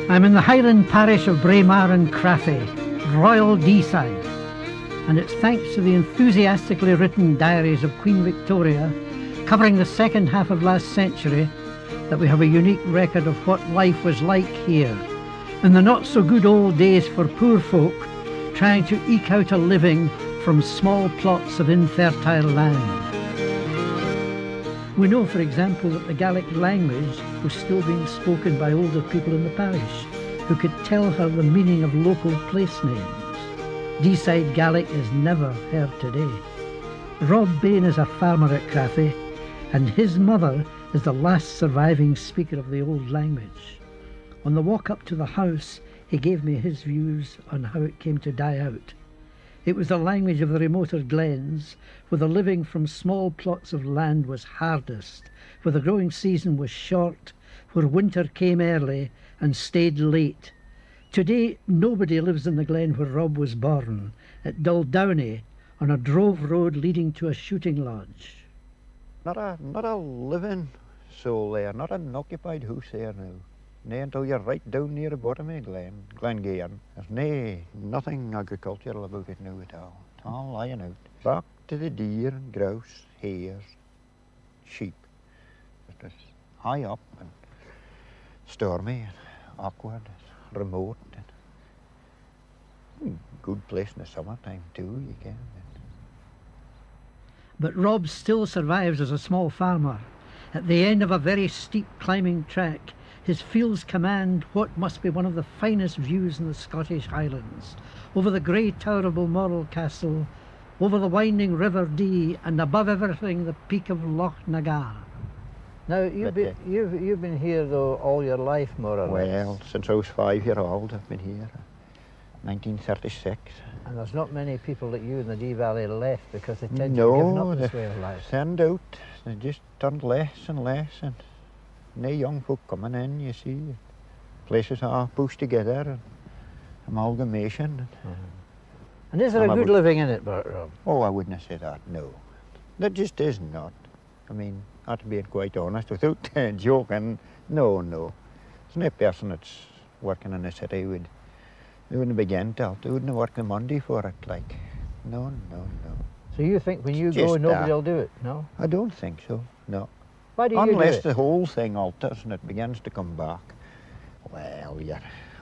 I'm in the Highland parish of Braemar and Crathie, Royal Deeside, and it's thanks to the enthusiastically written diaries of Queen Victoria, covering the second half of last century, that we have a unique record of what life was like here, in the not-so-good old days for poor folk trying to eke out a living from small plots of infertile land. We know, for example, that the Gaelic language was still being spoken by older people in the parish, who could tell her the meaning of local place names. Deeside Gaelic is never heard today. Rob Bain is a farmer at Crathie, and his mother is the last surviving speaker of the old language. On the walk up to the house, he gave me his views on how it came to die out. It was the language of the remoter glens, where the living from small plots of land was hardest, where the growing season was short, where winter came early and stayed late. Today, nobody lives in the glen where Rob was born, at Duldowney, on a drove road leading to a shooting lodge. Not a living soul there, not an occupied house there now. Nay, until you're right down near the bottom of Glengairn. There's nothing agricultural about it now at all. It's all lying out. Back to the deer and grouse, hares, sheep. It's high up and stormy and awkward, and remote. And good place in the summertime too, you can. But Rob still survives as a small farmer. At the end of a very steep climbing track, his fields command what must be one of the finest views in the Scottish Highlands, over the grey tower of Balmoral Castle, over the winding River Dee, and above everything the peak of Loch Nagar. Now, you've been here, though, all your life, more or less? Well, since I was 5-year-old, I've been here, 1936. And there's not many people like you in the Dee Valley left, because they tend to have given up this way of life. Send out. They just turned less and less, and no young folk coming in, you see. Places are pushed together, and amalgamation. And is there a good living in it, Rob? Oh, I wouldn't say that, no. There just is not. I mean, to be quite honest, without joking, no. There's no person that's working in the city they wouldn't begin to. They wouldn't work the Monday for it, like. No. So you think when you go, nobody will do it, no? I don't think so, no. Why do you Unless do it? the whole thing alters and it begins to come back. Well,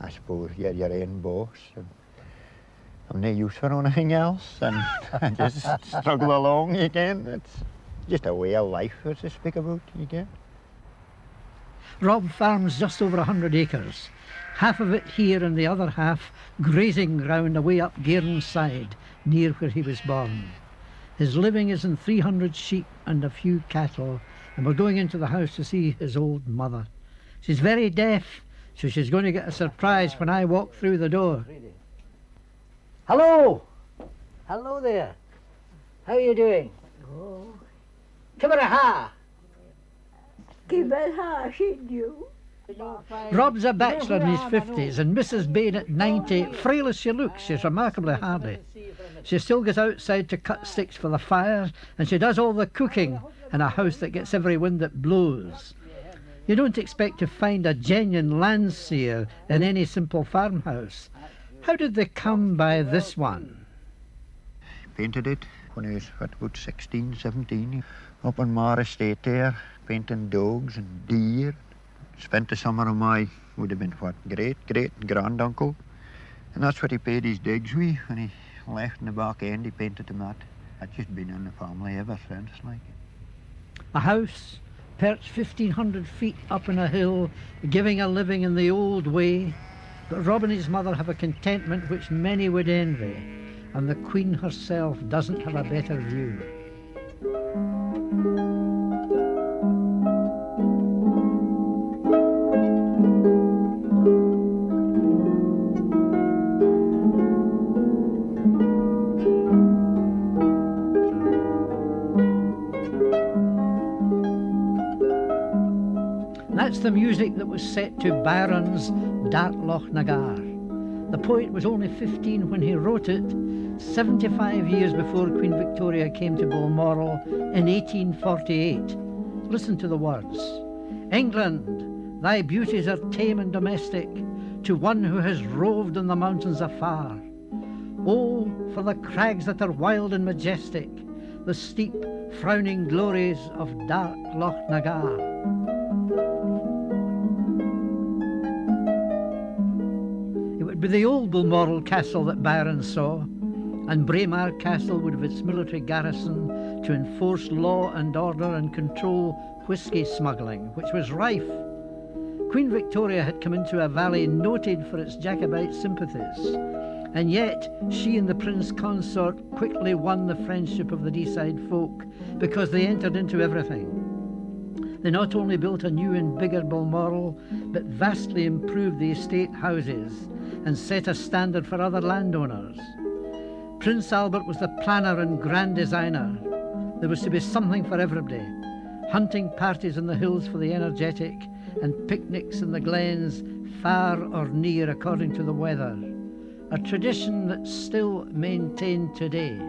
I suppose you're your own boss. And I'm no use for anything else, and I just struggle along, you can. It's just a way of life, as they speak about, you can. Rob farms just over 100 acres, half of it here and the other half grazing ground away up Gairnside, near where he was born. His living is in 300 sheep and a few cattle, and we're going into the house to see his old mother. She's very deaf, so she's going to get a surprise when I walk through the door. Hello! Hello there. How are you doing? Oh, Come here, ha! give it a should you? Rob's a bachelor in his 50s, and Mrs. Bain at 90, frail as she looks, she's remarkably hardy. She still goes outside to cut sticks for the fire, and she does all the cooking in a house that gets every wind that blows. You don't expect to find a genuine landseer in any simple farmhouse. How did they come by this one? Painted it when I was about 16, 17, up on Mar Estate there, painting dogs and deer. Spent the summer of my, would have been what, great-great-granduncle. And that's what he paid his digs with. When he left in the back end, he painted them that. That's just been in the family ever since, like. A house perched 1,500 feet up on a hill, giving a living in the old way. But Rob and his mother have a contentment which many would envy, and the Queen herself doesn't have a better view. music that was set to Byron's Dart Loch Nagar. The poet was only 15 when he wrote it, 75 years before Queen Victoria came to Balmoral in 1848. Listen to the words. England, thy beauties are tame and domestic, to one who has roved on the mountains afar. Oh, for the crags that are wild and majestic, the steep, frowning glories of Dart Loch Nagar. It would be the old Balmoral castle that Byron saw, and Braemar Castle would have its military garrison to enforce law and order and control whisky smuggling, which was rife. Queen Victoria had come into a valley noted for its Jacobite sympathies, and yet she and the Prince Consort quickly won the friendship of the Deeside folk because they entered into everything. They not only built a new and bigger Balmoral, but vastly improved the estate houses and set a standard for other landowners. Prince Albert was the planner and grand designer. There was to be something for everybody. Hunting parties in the hills for the energetic, and picnics in the glens, far or near according to the weather. A tradition that's still maintained today.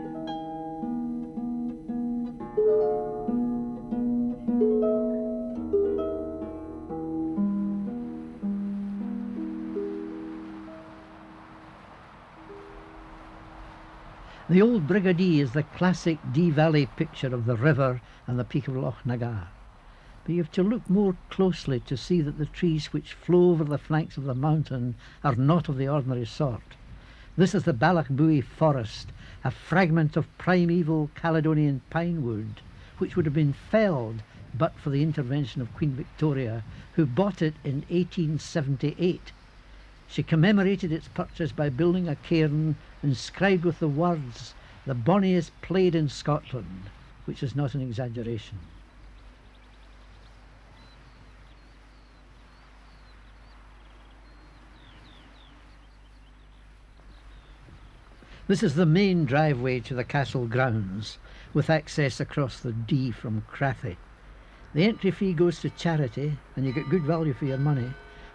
The old Brigadier is the classic Dee Valley picture of the river and the peak of Loch Nagar. But you have to look more closely to see that the trees which flow over the flanks of the mountain are not of the ordinary sort. This is the Ballater forest, a fragment of primeval Caledonian pine wood, which would have been felled but for the intervention of Queen Victoria, who bought it in 1878. She commemorated its purchase by building a cairn inscribed with the words, "The bonniest played in Scotland," which is not an exaggeration. This is the main driveway to the castle grounds, with access across the Dee from Crathy. The entry fee goes to charity, and you get good value for your money,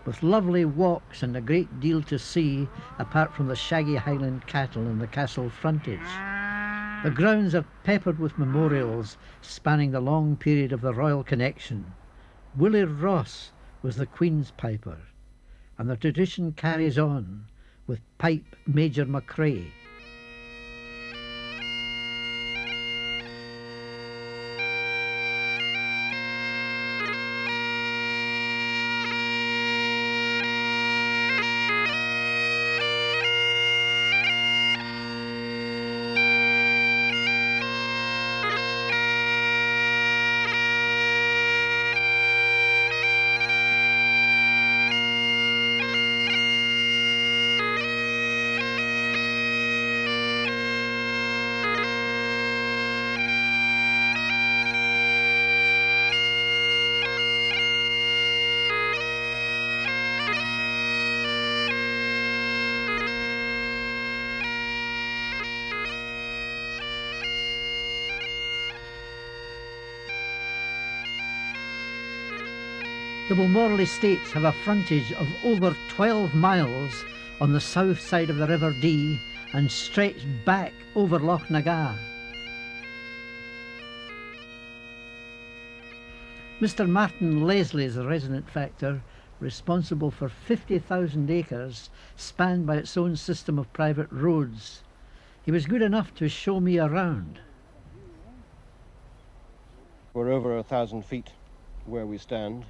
with lovely walks and a great deal to see, apart from the shaggy Highland cattle and the castle frontage. The grounds are peppered with memorials spanning the long period of the royal connection. Willie Ross was the Queen's piper, and the tradition carries on with Pipe Major McCrae. The Balmoral estates have a frontage of over 12 miles on the south side of the River Dee and stretch back over Loch Nagar. Mr. Martin Leslie is the resident factor, responsible for 50,000 acres spanned by its own system of private roads. He was good enough to show me around. We're over 1,000 feet where we stand.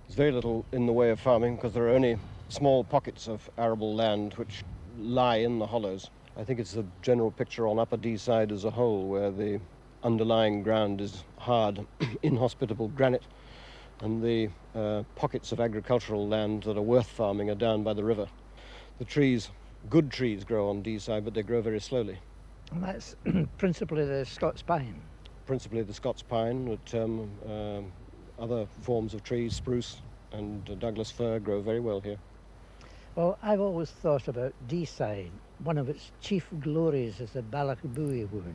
There's very little in the way of farming because there are only small pockets of arable land which lie in the hollows. I think it's the general picture on Upper Deeside as a whole, where the underlying ground is hard, inhospitable granite, and the pockets of agricultural land that are worth farming are down by the river. The trees, good trees, grow on Deeside, but they grow very slowly. And that's principally the Scots pine. Principally the Scots pine, but other forms of trees, spruce and Douglas fir, grow very well here. Well, I've always thought about Deeside. One of its chief glories is the Ballater wood.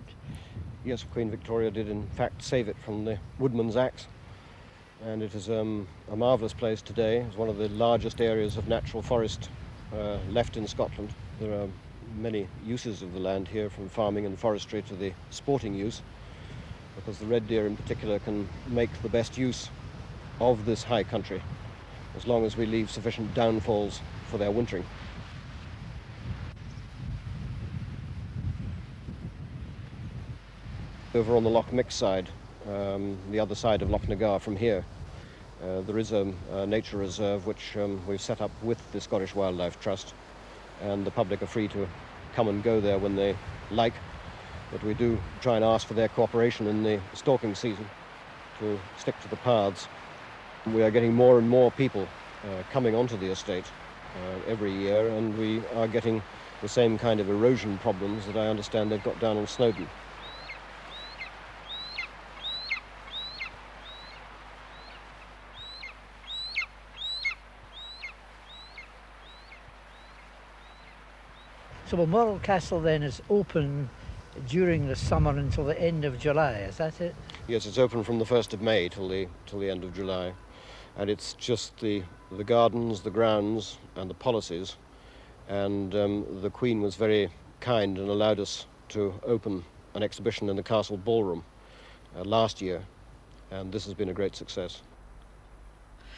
Yes, Queen Victoria did in fact save it from the woodman's axe. and it is a marvellous place today. It's one of the largest areas of natural forest left in Scotland. There are many uses of the land here, from farming and forestry to the sporting use, because the red deer in particular can make the best use of this high country as long as we leave sufficient downfalls for their wintering. Over on the Loch Mick side, the other side of Loch Nagar from here, there is a nature reserve which we've set up with the Scottish Wildlife Trust, and the public are free to come and go there when they like, but we do try and ask for their cooperation in the stalking season to stick to the paths. We are getting more and more people coming onto the estate every year, and we are getting the same kind of erosion problems that I understand they've got down in Snowdon. So Balmoral Castle then is open during the summer until the end of July, is that it? Yes, it's open from the 1st of May till the end of July. And it's just the gardens, the grounds and the policies. And the Queen was very kind and allowed us to open an exhibition in the castle ballroom last year. And this has been a great success.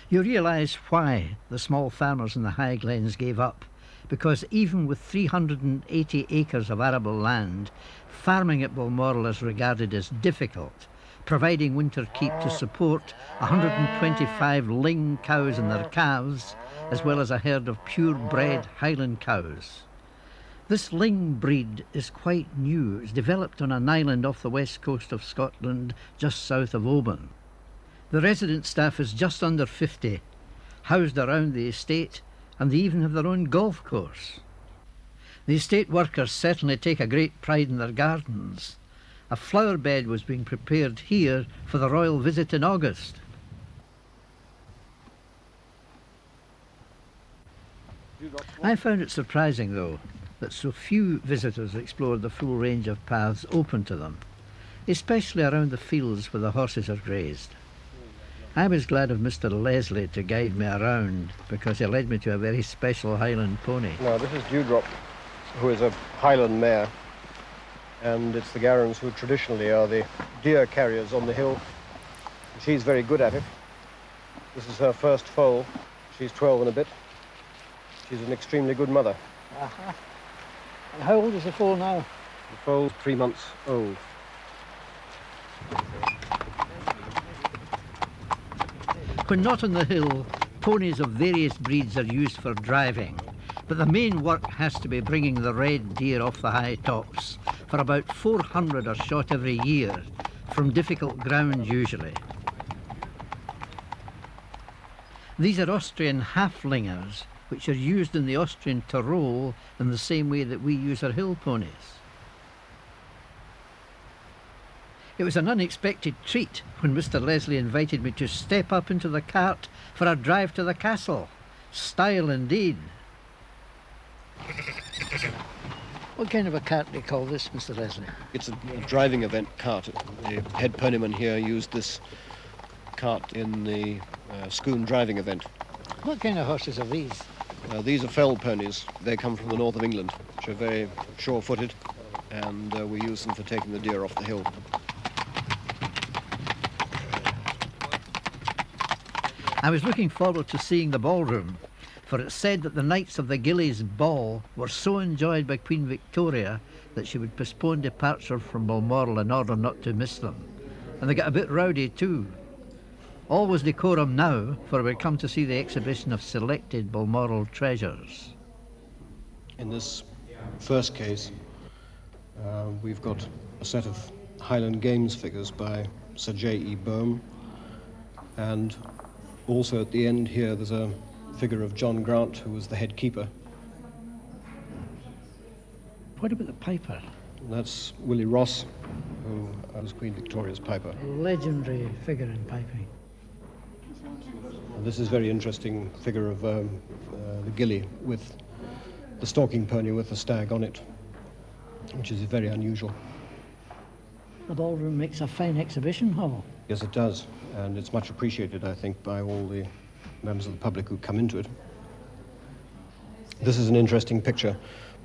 You realise why the small farmers in the High Glens gave up. Because even with 380 acres of arable land, farming at Balmoral is regarded as difficult, providing winter keep to support 125 ling cows and their calves, as well as a herd of pure-bred Highland cows. This ling breed is quite new. It's developed on an island off the west coast of Scotland, just south of Oban. The resident staff is just under 50, housed around the estate, and they even have their own golf course. The estate workers certainly take a great pride in their gardens. A flower bed was being prepared here for the royal visit in August. I found it surprising, though, that so few visitors explored the full range of paths open to them, especially around the fields where the horses are grazed. I was glad of Mr. Leslie to guide me around, because he led me to a very special Highland pony. Now, this is Dewdrop, who is a Highland mare, and it's the Garons who traditionally are the deer carriers on the hill. She's very good at it. This is her first foal. She's 12 and a bit. She's an extremely good mother. And how old is the foal now? The foal's 3 months old. When not on the hill, ponies of various breeds are used for driving, but the main work has to be bringing the red deer off the high tops, for about 400 are shot every year, from difficult ground usually. These are Austrian halflingers, which are used in the Austrian Tyrol in the same way that we use our hill ponies. It was an unexpected treat when Mr. Leslie invited me to step up into the cart for a drive to the castle. Style indeed. What kind of a cart do you call this, Mr. Leslie? It's a driving event cart. The head ponyman here used this cart in the Scone driving event. What kind of horses are these? These are fell ponies. They come from the north of England, which are very sure-footed, and we use them for taking the deer off the hill. I was looking forward to seeing the ballroom, for it's said that the nights of the Gillies ball were so enjoyed by Queen Victoria that she would postpone departure from Balmoral in order not to miss them. And they got a bit rowdy too. All was decorum now, for we'd come to see the exhibition of selected Balmoral treasures. In this first case, we've got a set of Highland Games figures by Sir J.E. Boehm, and also at the end here there's a figure of John Grant, who was the head keeper. What about the piper? And that's Willie Ross, who was Queen Victoria's piper. A legendary figure in piping. And this is a very interesting figure of the gilly with the stalking pony with the stag on it, which is very unusual. The ballroom makes a fine exhibition hall. Yes, it does. and it's much appreciated, I think, by all the members of the public who come into it. This is an interesting picture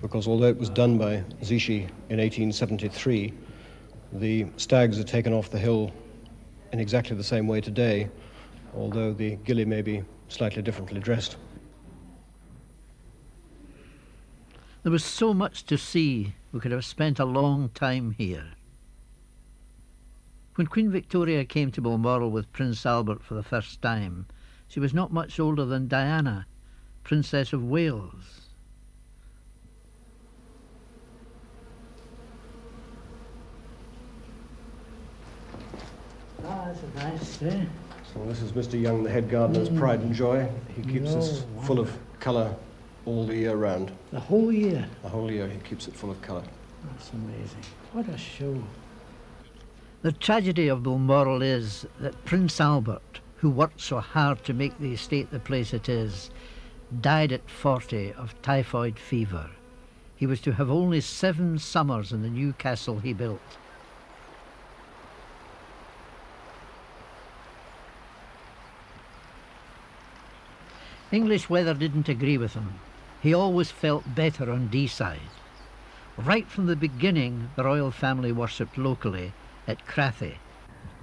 because although it was done by Zichy in 1873, the stags are taken off the hill in exactly the same way today, although the gilly may be slightly differently dressed. There was so much to see, we could have spent a long time here. When Queen Victoria came to Balmoral with Prince Albert for the first time, she was not much older than Diana, Princess of Wales. Ah, that's a nice, eh? So this is Mr. Young, the head gardener's pride and joy. He keeps this full of colour all the year round. The whole year? The whole year he keeps it full of colour. That's amazing. What a show. The tragedy of Balmoral is that Prince Albert, who worked so hard to make the estate the place it is, died at 40 of typhoid fever. He was to have only 7 summers in the new castle he built. English weather didn't agree with him. He always felt better on Deeside. Right from the beginning, the royal family worshipped locally at Crathy.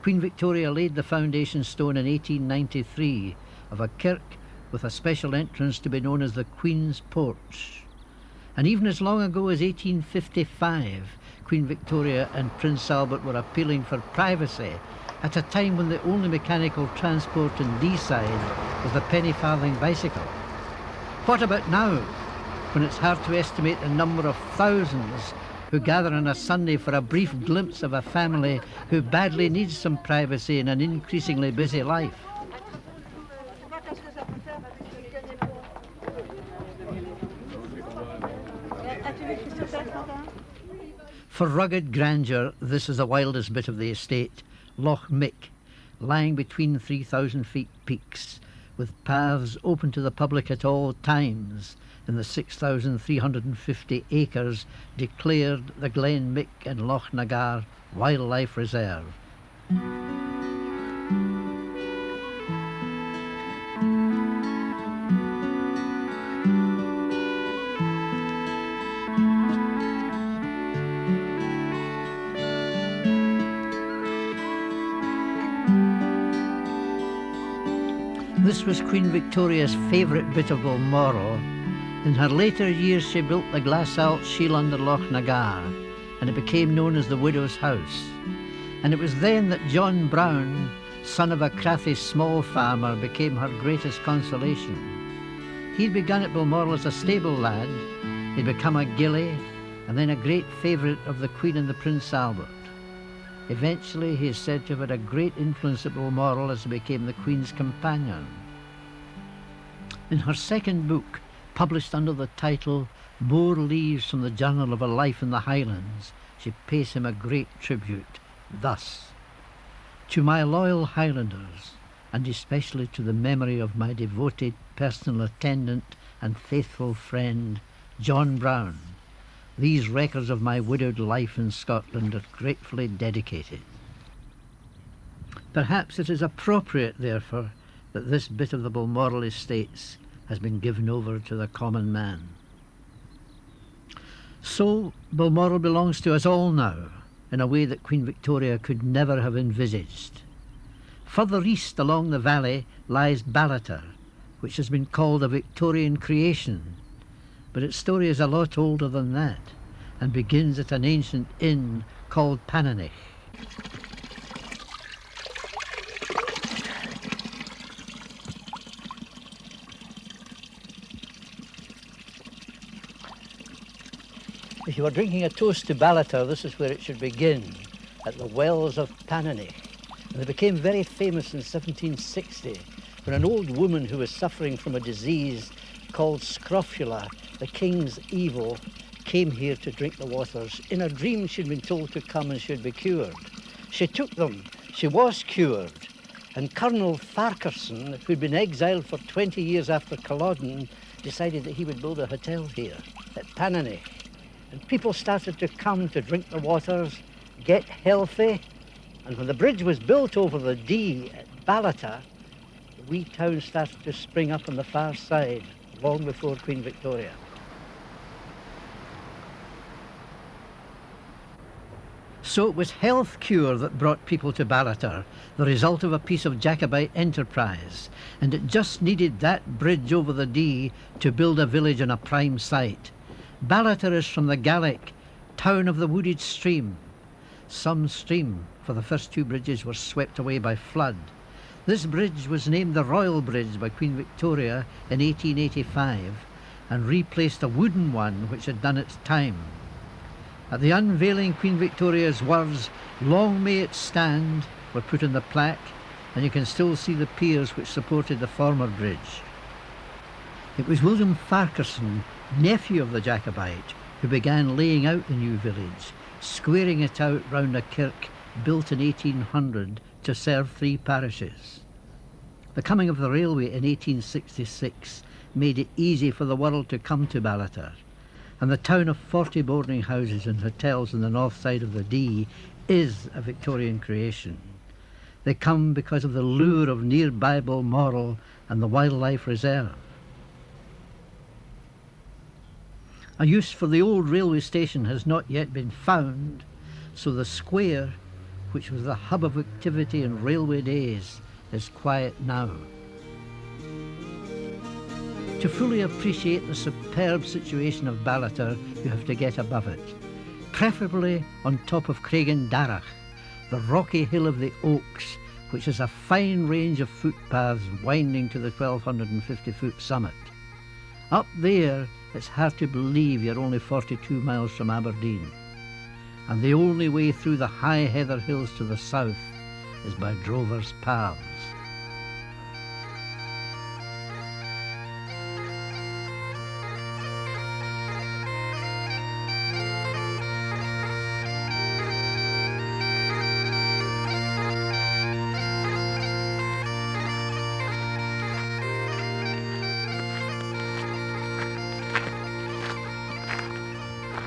Queen Victoria laid the foundation stone in 1893 of a kirk with a special entrance to be known as the Queen's Porch. And even as long ago as 1855, Queen Victoria and Prince Albert were appealing for privacy at a time when the only mechanical transport in Deeside was the penny farthing bicycle. What about now, when it's hard to estimate the number of thousands who gather on a Sunday for a brief glimpse of a family who badly needs some privacy in an increasingly busy life? For rugged grandeur, this is the wildest bit of the estate, Loch Mick, lying between 3,000 feet peaks, with paths open to the public at all times in the 6,350 acres declared the Glen Mick and Loch Nagar Wildlife Reserve. This was Queen Victoria's favourite bit of Balmoral. In her later years she built the glass-alt shield under Loch Nagar, and it became known as the Widow's House. And it was then that John Brown, son of a Crathy small farmer, became her greatest consolation. He'd begun at Balmoral as a stable lad, he'd become a gillie, and then a great favourite of the Queen and the Prince Albert. Eventually he is said to have had a great influence at Balmoral as he became the Queen's companion. In her second book, published under the title More Leaves from the Journal of a Life in the Highlands, she pays him a great tribute, thus: "To my loyal Highlanders, and especially to the memory of my devoted personal attendant and faithful friend, John Brown, these records of my widowed life in Scotland are gratefully dedicated." Perhaps it is appropriate, therefore, that this bit of the Balmoral estates has been given over to the common man. So Balmoral belongs to us all now, in a way that Queen Victoria could never have envisaged. Further east along the valley lies Ballater, which has been called a Victorian creation, but its story is a lot older than that, and begins at an ancient inn called Pananich. If you were drinking a toast to Ballater, this is where it should begin, at the wells of Pananich. And they became very famous in 1760, when an old woman who was suffering from a disease called scrofula, the king's evil, came here to drink the waters. In a dream she'd been told to come and she'd be cured. She took them, she was cured, and Colonel Farquharson, who'd been exiled for 20 years after Culloden, decided that he would build a hotel here at Pananich. And people started to come to drink the waters, get healthy, and when the bridge was built over the Dee at Ballater, the wee town started to spring up on the far side long before Queen Victoria. So it was health cure that brought people to Ballater, the result of a piece of Jacobite enterprise, and it just needed that bridge over the Dee to build a village on a prime site. Ballater is from the Gaelic, town of the wooded stream. Some stream, for the first two bridges were swept away by flood. This bridge was named the Royal Bridge by Queen Victoria in 1885 and replaced a wooden one which had done its time. At the unveiling, Queen Victoria's words, "Long may it stand," were put on the plaque, and you can still see the piers which supported the former bridge. It was William Farquharson, nephew of the Jacobite, who began laying out the new village, squaring it out round a kirk built in 1800 to serve 3 parishes. The coming of the railway in 1866 made it easy for the world to come to Ballater, and the town of 40 boarding houses and hotels on the north side of the Dee is a Victorian creation. They come because of the lure of nearby Balmoral and the wildlife reserve. A use for the old railway station has not yet been found, so the square, which was the hub of activity in railway days, is quiet now. To fully appreciate the superb situation of Ballater, you have to get above it, preferably on top of Craigendarach, the rocky hill of the Oaks, which has a fine range of footpaths winding to the 1,250-foot summit. Up there, it's hard to believe you're only 42 miles from Aberdeen, and the only way through the high heather hills to the south is by drovers' paths.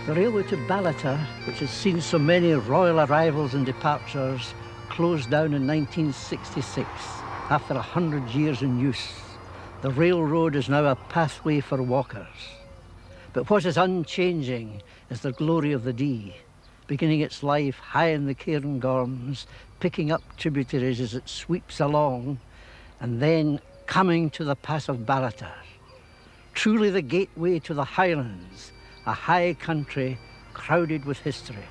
The railway to Ballater, which has seen so many royal arrivals and departures, closed down in 1966 after 100 years in use. The railroad is now a pathway for walkers. But what is unchanging is the glory of the Dee, beginning its life high in the Cairngorms, picking up tributaries as it sweeps along, and then coming to the pass of Ballater, truly the gateway to the Highlands, a high country crowded with history.